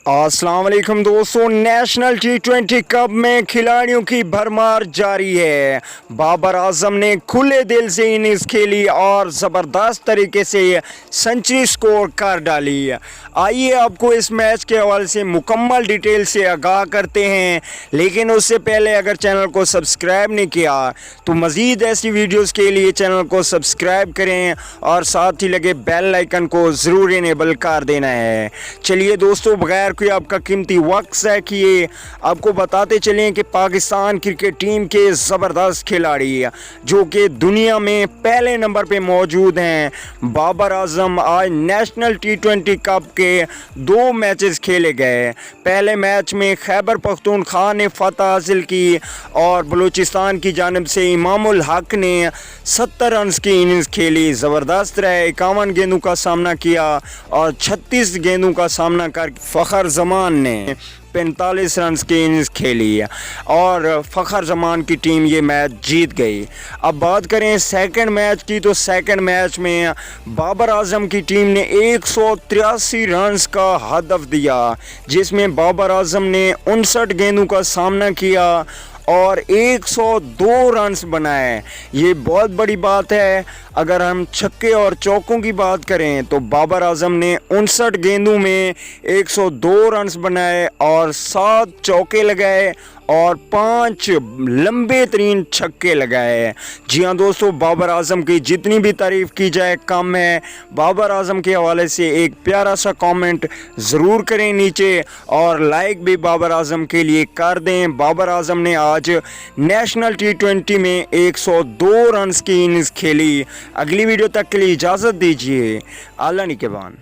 अस्सलाम वालेकुम दोस्तों, नेशनल T20 कप में खिलाड़ियों की भरमार जारी है। बाबर आजम ने खुले दिल से इनिंग्स खेली और ज़बरदस्त तरीके से सेंचुरी स्कोर कर डाली। आइए आपको इस मैच के हवाले से मुकम्मल डिटेल से आगाह करते हैं, लेकिन उससे पहले अगर चैनल को सब्सक्राइब नहीं किया तो मज़ीद ऐसी वीडियोस के लिए चैनल को सब्सक्राइब करें और साथ ही लगे बेल आइकन को ज़रूर इनेबल कर देना है। चलिए दोस्तों, बगैर कोई आपका कीमती वक्त ज़ाया किए आपको बताते चलें कि पाकिस्तान क्रिकेट टीम के ज़बरदस्त खिलाड़ी जो कि दुनिया में पहले नंबर पे मौजूद हैं, बाबर आजम आज नेशनल T20 कप के 2 मैचेस खेले गए। पहले मैच में खैबर पख्तूनख्वा ने फतह हासिल की और बलूचिस्तान की जानिब से इमामुल हक ने 70 रन की इनिंग्स खेली। ज़बरदस्त रहे, 51 गेंदों का सामना किया और 36 गेंदों का सामना कर फ़खर जमान ने 45 रन की इनिंग्स खेली और फ़खर जमान की टीम ये मैच जीत गई। अब बात करें सेकंड मैच की, तो सेकंड मैच में बाबर आजम की टीम ने 183 रन का हदफ दिया, जिसमें बाबर आजम ने 59 गेंदों का सामना किया और 102 रन्स बनाए। ये बहुत बड़ी बात है। अगर हम छक्के और चौकों की बात करें तो बाबर आजम ने 59 गेंदों में 102 रन्स बनाए और 7 चौके लगाए और 5 लंबे तरीन छक्के लगाए। जी हाँ दोस्तों, बाबर आजम की जितनी भी तारीफ़ की जाए कम है। बाबर आजम के हवाले से एक प्यारा सा कमेंट ज़रूर करें नीचे और लाइक भी बाबर आजम के लिए कर दें। बाबर आजम ने आज नेशनल T20 में 102 रन की इनिंग्स खेली। अगली वीडियो तक के लिए इजाज़त दीजिए। आला निगहबान।